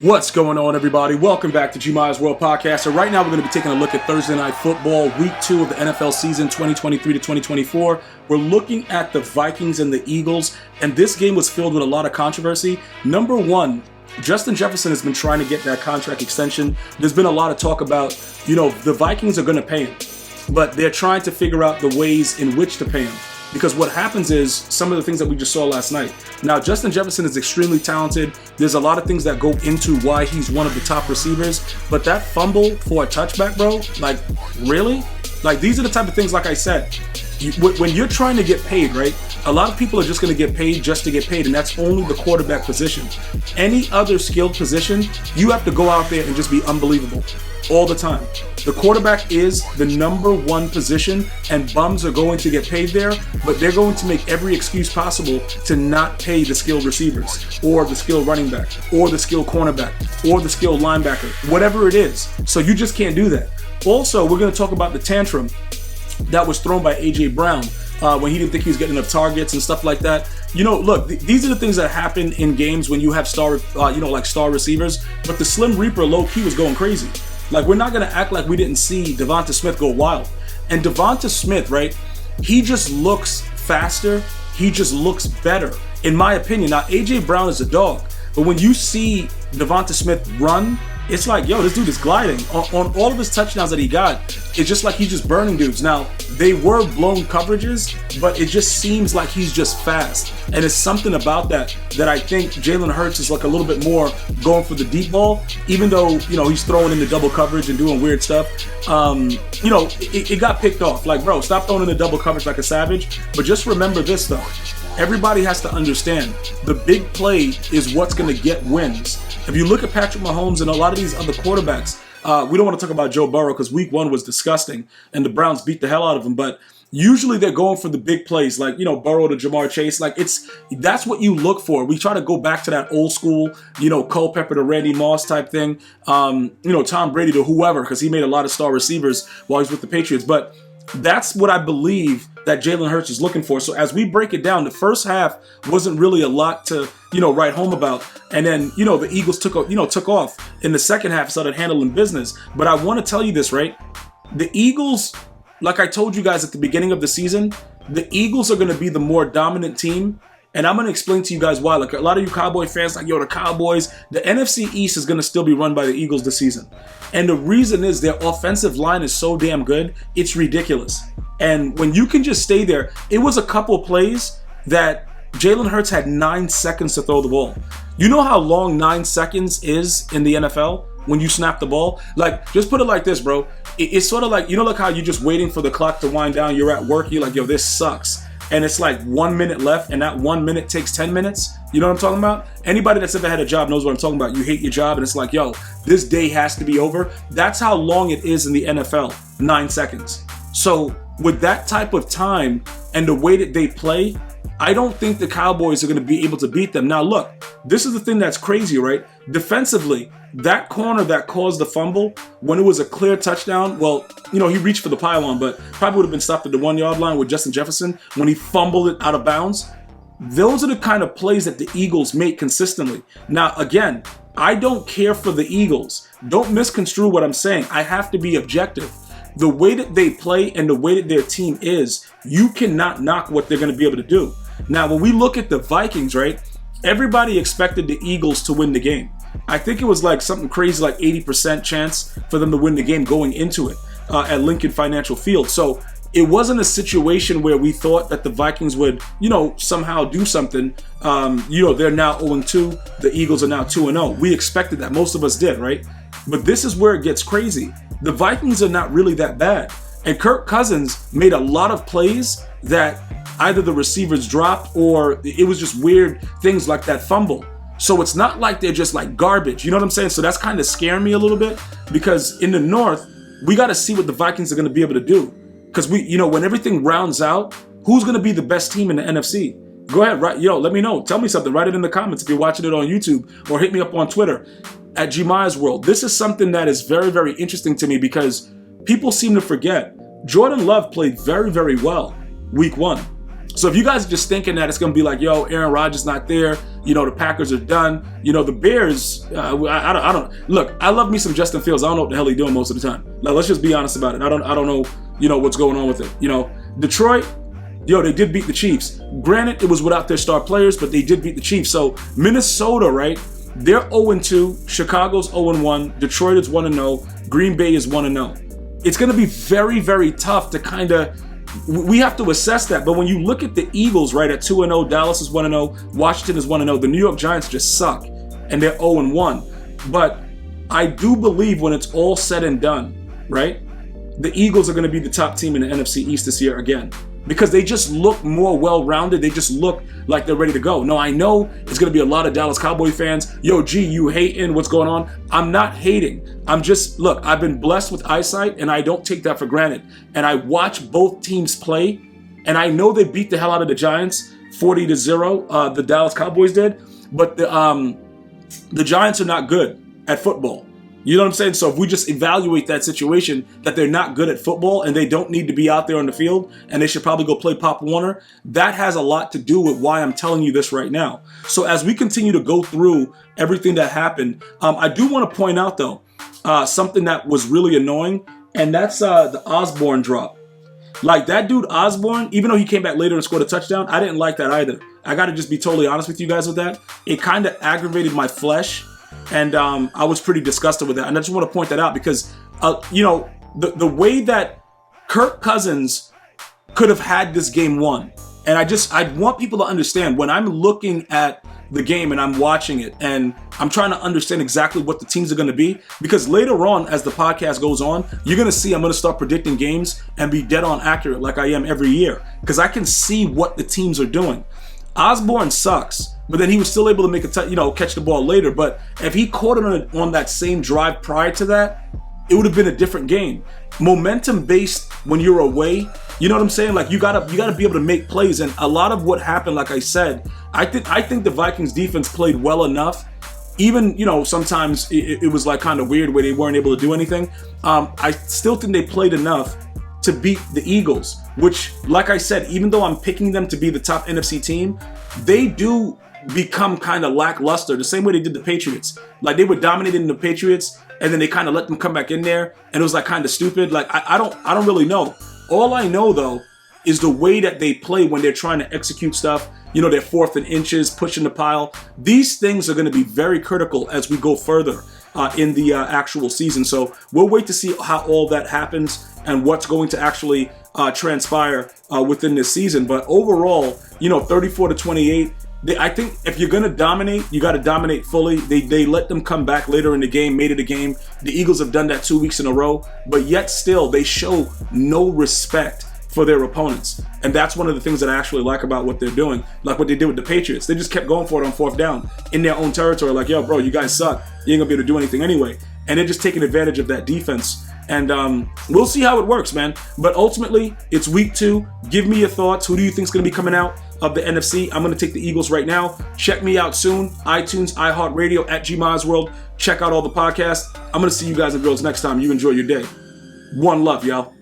What's going on, everybody? Welcome back to G-Miles World Podcast. So right now we're going to be taking a look at Thursday Night Football, Week 2 of the NFL season 2023 to 2024. We're looking at the Vikings and the Eagles, and this game was filled with a lot of controversy. Number one, Justin Jefferson has been trying to get that contract extension. There's been a lot of talk about, the Vikings are going to pay him, but they're trying to figure out the ways in which to pay him. Because what happens is some of the things that we just saw last night. Now, Justin Jefferson is extremely talented. There's a lot of things that go into why he's one of the top receivers. But that fumble for a touchback, bro, like, really? Like, these are the type of things, like I said, when you're trying to get paid, right? A lot of people are just going to get paid just to get paid, and that's only the quarterback position. Any other skilled position, you have to go out there and just be unbelievable all the time. The quarterback is the number one position, and bums are going to get paid there, but they're going to make every excuse possible to not pay the skilled receivers, or the skilled running back, or the skilled cornerback, or the skilled linebacker, whatever it is. So you just can't do that. Also, we're going to talk about the tantrum that was thrown by A.J. Brown when he didn't think he was getting enough targets and stuff like that. Look, these are the things that happen in games when you have star receivers, but the Slim Reaper low-key was going crazy. Like, we're not going to act like we didn't see DeVonta Smith go wild. And DeVonta Smith, right, he just looks faster. He just looks better, in my opinion. Now, A.J. Brown is a dog, but when you see DeVonta Smith run, it's like, yo, this dude is gliding. On all of his touchdowns that he got, it's just like he's just burning dudes. Now, they were blown coverages, but it just seems like he's just fast. And it's something about that I think Jalen Hurts is like a little bit more going for the deep ball, even though, he's throwing in the double coverage and doing weird stuff. It got picked off. Like, bro, stop throwing in the double coverage like a savage. But just remember this, though. Everybody has to understand the big play is what's going to get wins. If you look at Patrick Mahomes and a lot of these other quarterbacks, we don't want to talk about Joe Burrow because week 1 was disgusting and the Browns beat the hell out of him. But usually they're going for the big plays, like, Burrow to Jamar Chase. Like, that's what you look for. We try to go back to that old school, Culpepper to Randy Moss type thing. Tom Brady to whoever, because he made a lot of star receivers while he's with the Patriots. But that's what I believe that Jalen Hurts is looking for. So as we break it down, the first half wasn't really a lot to, write home about. And then, the Eagles took off in the second half, started handling business. But I want to tell you this, right? The Eagles, like I told you guys at the beginning of the season, the Eagles are going to be the more dominant team. And I'm going to explain to you guys why. Like, a lot of you Cowboy fans, like, the Cowboys, the NFC East is going to still be run by the Eagles this season. And the reason is their offensive line is so damn good, it's ridiculous. And when you can just stay there, it was a couple of plays that Jalen Hurts had 9 seconds to throw the ball. You know how long 9 seconds is in the NFL when you snap the ball? Like, just put it like this, bro. It's sort of like, like how you're just waiting for the clock to wind down. You're at work. You're like, yo, this sucks. And it's like 1 minute left, and that 1 minute takes 10 minutes. You know what I'm talking about? Anybody that's ever had a job knows what I'm talking about. You hate your job, and it's like, yo, this day has to be over. That's how long it is in the NFL, 9 seconds. So with that type of time and the way that they play, I don't think the Cowboys are going to be able to beat them. Now, look, this is the thing that's crazy, right? Defensively, that corner that caused the fumble, when it was a clear touchdown, well, he reached for the pylon, but probably would have been stopped at the 1 yard line with Justin Jefferson when he fumbled it out of bounds. Those are the kind of plays that the Eagles make consistently. Now, again, I don't care for the Eagles. Don't misconstrue what I'm saying. I have to be objective. The way that they play and the way that their team is, you cannot knock what they're going to be able to do. Now, when we look at the Vikings, right, everybody expected the Eagles to win the game. I think it was like something crazy, like 80% chance for them to win the game going into it at Lincoln Financial Field. So it wasn't a situation where we thought that the Vikings would, somehow do something. They're now 0-2. The Eagles are now 2-0. We expected that. Most of us did, right? But this is where it gets crazy. The Vikings are not really that bad. And Kirk Cousins made a lot of plays that either the receivers dropped or it was just weird things like that fumble. So it's not like they're just like garbage. You know what I'm saying? So that's kind of scaring me a little bit, because in the North, we got to see what the Vikings are going to be able to do. Because when everything rounds out, who's going to be the best team in the NFC? Go ahead, let me know. Tell me something. Write it in the comments if you're watching it on YouTube, or hit me up on Twitter at G-Miles World. This is something that is very, very interesting to me, because people seem to forget Jordan Love played very, very well week 1. So if you guys are just thinking that it's going to be like, yo, Aaron Rodgers not there, the Packers are done, the Bears, I don't look, I love me some Justin Fields. I don't know what the hell he's doing most of the time. Like, let's just be honest about it. I don't know, what's going on with it. Detroit, they did beat the Chiefs. Granted, it was without their star players, but they did beat the Chiefs. So Minnesota, right? They're 0-2. Chicago's 0-1. Detroit is 1-0. Green Bay is 1-0. It's going to be very, very tough to kind of. We have to assess that. But when you look at the Eagles, right, at 2-0, Dallas is 1-0, Washington is 1-0. The New York Giants just suck, and they're 0-1. But I do believe when it's all said and done, right, the Eagles are going to be the top team in the NFC East this year again. Because they just look more well-rounded. They just look like they're ready to go. No, I know it's going to be a lot of Dallas Cowboy fans. Yo, G, you hating? What's going on? I'm not hating. I'm just, look, I've been blessed with eyesight, and I don't take that for granted. And I watch both teams play, and I know they beat the hell out of the Giants, 40-0. The Dallas Cowboys did. But the Giants are not good at football. You know what I'm saying? So if we just evaluate that situation, that they're not good at football and they don't need to be out there on the field and they should probably go play Pop Warner, that has a lot to do with why I'm telling you this right now. So as we continue to go through everything that happened, I do want to point out, though, something that was really annoying, and that's the Osborne drop. Like, that dude Osborne, even though he came back later and scored a touchdown, I didn't like that either. I got to just be totally honest with you guys with that. It kind of aggravated my flesh. And I was pretty disgusted with that. And I just want to point that out because, the way that Kirk Cousins could have had this game won. And I want people to understand when I'm looking at the game and I'm watching it and I'm trying to understand exactly what the teams are going to be. Because later on, as the podcast goes on, you're going to see I'm going to start predicting games and be dead on accurate like I am every year. Because I can see what the teams are doing. Osborne sucks, but then he was still able to make catch the ball later. But if he caught it on that same drive prior to that, it would have been a different game. Momentum based when you're away, you know what I'm saying? Like you gotta be able to make plays. And a lot of what happened, like I said, I think the Vikings defense played well enough. Even, sometimes it was like kind of weird where they weren't able to do anything. I still think they played enough to beat the Eagles, which, like I said, even though I'm picking them to be the top NFC team, they do become kind of lackluster the same way they did the Patriots. Like, they were dominating the Patriots, and then they kind of let them come back in there, and it was like kind of stupid. Like, I don't really know. All I know, though, is the way that they play when they're trying to execute stuff. They're 4th and inches, pushing the pile. These things are going to be very critical as we go further in the actual season. So we'll wait to see how all that happens and what's going to actually transpire within this season. But overall, 34-28, I think if you're going to dominate, you got to dominate fully. They let them come back later in the game, made it a game. The Eagles have done that 2 weeks in a row, but yet still they show no respect for their opponents. And that's one of the things that I actually like about what they're doing, like what they did with the Patriots. They just kept going for it on 4th down in their own territory, like, yo, bro, you guys suck. You ain't gonna be able to do anything anyway. And they're just taking advantage of that defense. And we'll see how it works, man. But ultimately, it's week 2. Give me your thoughts. Who do you think is going to be coming out of the NFC? I'm going to take the Eagles right now. Check me out soon. iTunes, iHeartRadio, at GMizWorld. Check out all the podcasts. I'm going to see you guys and girls next time. You enjoy your day. One love, y'all.